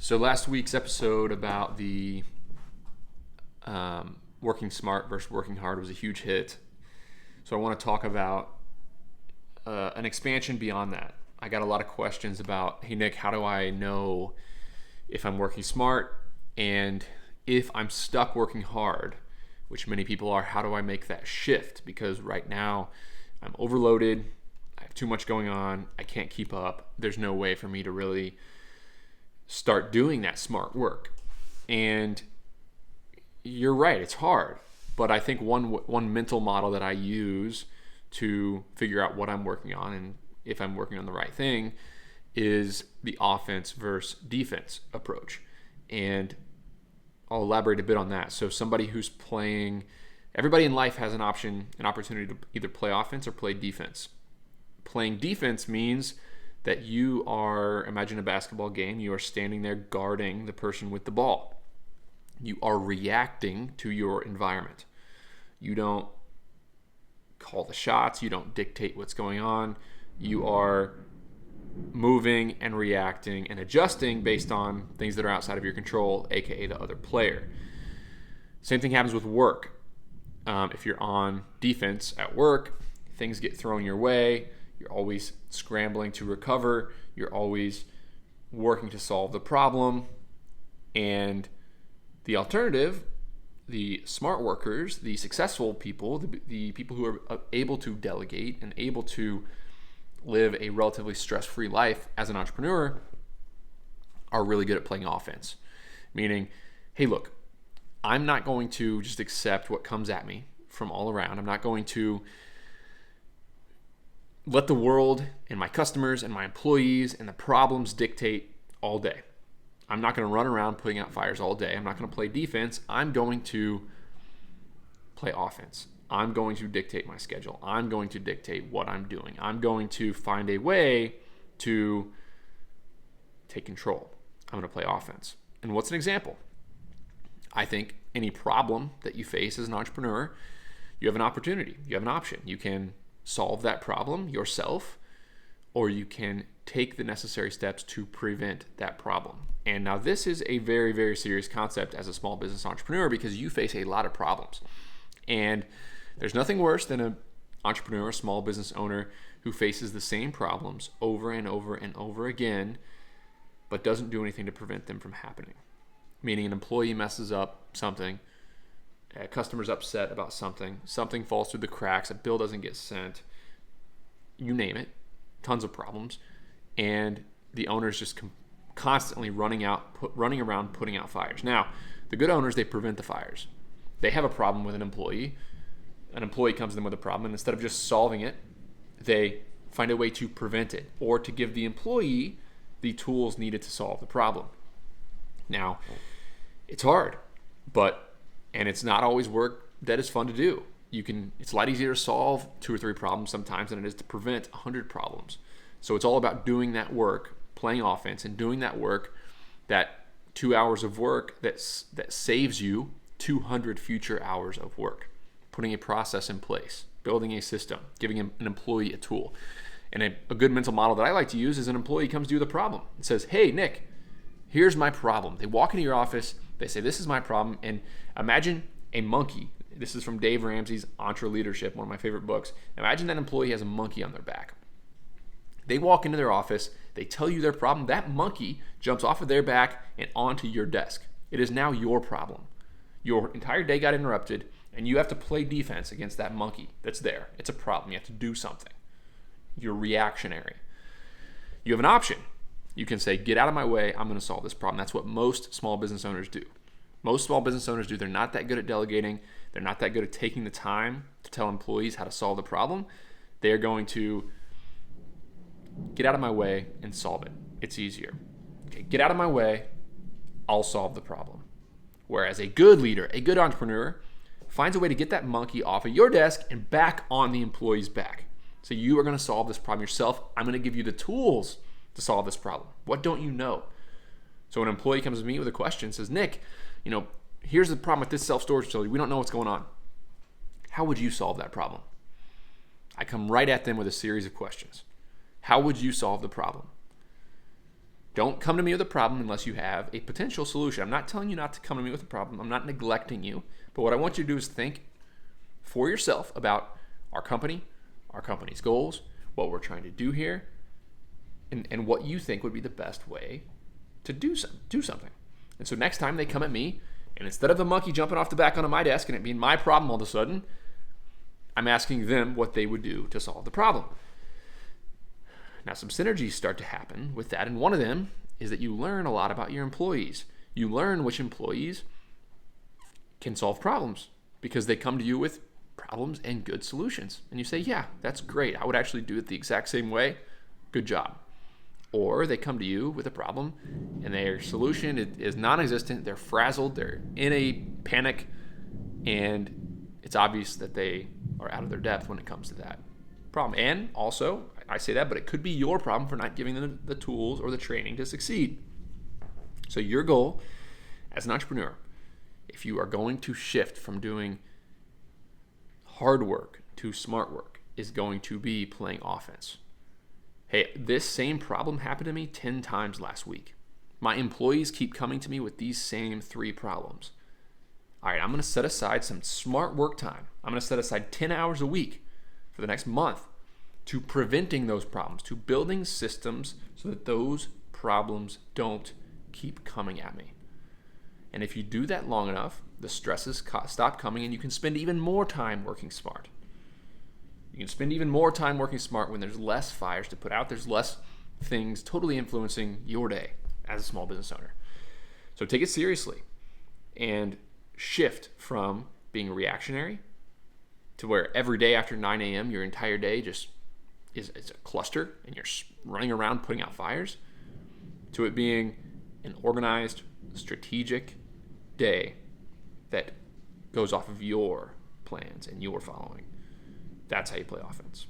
So last week's episode about the working smart versus working hard was a huge hit. So I want to talk about an expansion beyond that. I got a lot of questions about, hey Nick, how do I know if I'm working smart? And if I'm stuck working hard, which many people are, how do I make that shift? Because right now I'm overloaded, I have too much going on, I can't keep up. There's no way for me to really start doing that smart work. And you're right, it's hard. But I think one mental model that I use to figure out what I'm working on and if I'm working on the right thing is the offense versus defense approach. And I'll elaborate a bit on that. So somebody who's playing, everybody in life has an opportunity to either play offense or play defense. Playing defense means that you are, imagine a basketball game, you are standing there guarding the person with the ball. You are reacting to your environment. You don't call the shots, you don't dictate what's going on. You are moving and reacting and adjusting based on things that are outside of your control, aka the other player. Same thing happens with work. If you're on defense at work, things get thrown your way. You're always scrambling to recover. You're always working to solve the problem. And the alternative, the smart workers, the successful people, the people who are able to delegate and able to live a relatively stress-free life as an entrepreneur, are really good at playing offense. Meaning, hey, look, I'm not going to just accept what comes at me from all around. I'm not going to let the world and my customers and my employees and the problems dictate all day. I'm not going to run around putting out fires all day. I'm not going to play defense. I'm going to play offense. I'm going to dictate my schedule. I'm going to dictate what I'm doing. I'm going to find a way to take control. I'm going to play offense. And what's an example? I think any problem that you face as an entrepreneur, you have an opportunity. You have an option. You can solve that problem yourself, or you can take the necessary steps to prevent that problem. And now this is a very, very serious concept as a small business entrepreneur because you face a lot of problems. And there's nothing worse than an entrepreneur, a small business owner who faces the same problems over and over and over again, but doesn't do anything to prevent them from happening. Meaning an employee messes up something, a customer's upset about something falls through the cracks, a bill doesn't get sent, you name it, tons of problems, and the owner's just constantly running around putting out fires. Now, the good owners, they prevent the fires. They have a problem with an employee comes to them with a problem, and instead of just solving it, they find a way to prevent it or to give the employee the tools needed to solve the problem. Now, it's hard, and it's not always work that is fun to do. It's a lot easier to solve 2 or 3 problems sometimes than it is to prevent 100 problems. So it's all about doing that work, playing offense, and doing that work, that 2 hours of work that saves you 200 future hours of work. Putting a process in place, building a system, giving an employee a tool. And a good mental model that I like to use is an employee comes to you with a problem. It says, hey, Nick, here's my problem. They walk into your office, they say, this is my problem. And imagine a monkey. This is from Dave Ramsey's EntreLeadership, one of my favorite books. Imagine that employee has a monkey on their back. They walk into their office, they tell you their problem. That monkey jumps off of their back and onto your desk. It is now your problem. Your entire day got interrupted, and you have to play defense against that monkey that's there. It's a problem. You have to do something. You're reactionary. You have an option. You can say, get out of my way. I'm going to solve this problem. That's what most small business owners do. Most small business owners do. They're not that good at delegating. They're not that good at taking the time to tell employees how to solve the problem. They're going to get out of my way and solve it. It's easier. Okay, get out of my way. I'll solve the problem. Whereas a good leader, a good entrepreneur, finds a way to get that monkey off of your desk and back on the employee's back. So you are going to solve this problem yourself. I'm going to give you the tools to solve this problem. What don't you know? So when an employee comes to me with a question, says, Nick, here's the problem with this self-storage facility. We don't know what's going on. How would you solve that problem? I come right at them with a series of questions. How would you solve the problem? Don't come to me with a problem unless you have a potential solution. I'm not telling you not to come to me with a problem. I'm not neglecting you. But what I want you to do is think for yourself about our company, our company's goals, what we're trying to do here, and what you think would be the best way to do something. And so next time they come at me, and instead of the monkey jumping off the back onto my desk and it being my problem all of a sudden, I'm asking them what they would do to solve the problem. Now, some synergies start to happen with that, and one of them is that you learn a lot about your employees. You learn which employees can solve problems because they come to you with problems and good solutions. And you say, yeah, that's great. I would actually do it the exact same way. Good job. Or they come to you with a problem and their solution is non-existent. They're frazzled. They're in a panic. And it's obvious that they are out of their depth when it comes to that problem. And also, I say that, but it could be your problem for not giving them the tools or the training to succeed. So your goal as an entrepreneur, if you are going to shift from doing hard work to smart work, is going to be playing offense. Hey, this same problem happened to me 10 times last week. My employees keep coming to me with these same 3 problems. All right, I'm going to set aside some smart work time. I'm going to set aside 10 hours a week for the next month to preventing those problems, to building systems so that those problems don't keep coming at me. And if you do that long enough, the stresses stop coming and you can spend even more time working smart. You can spend even more time working smart when there's less fires to put out. There's less things totally influencing your day as a small business owner. So take it seriously and shift from being reactionary to where every day after 9 a.m. your entire day just is a cluster and you're running around putting out fires, to it being an organized, strategic day that goes off of your plans and your following. That's how you play offense.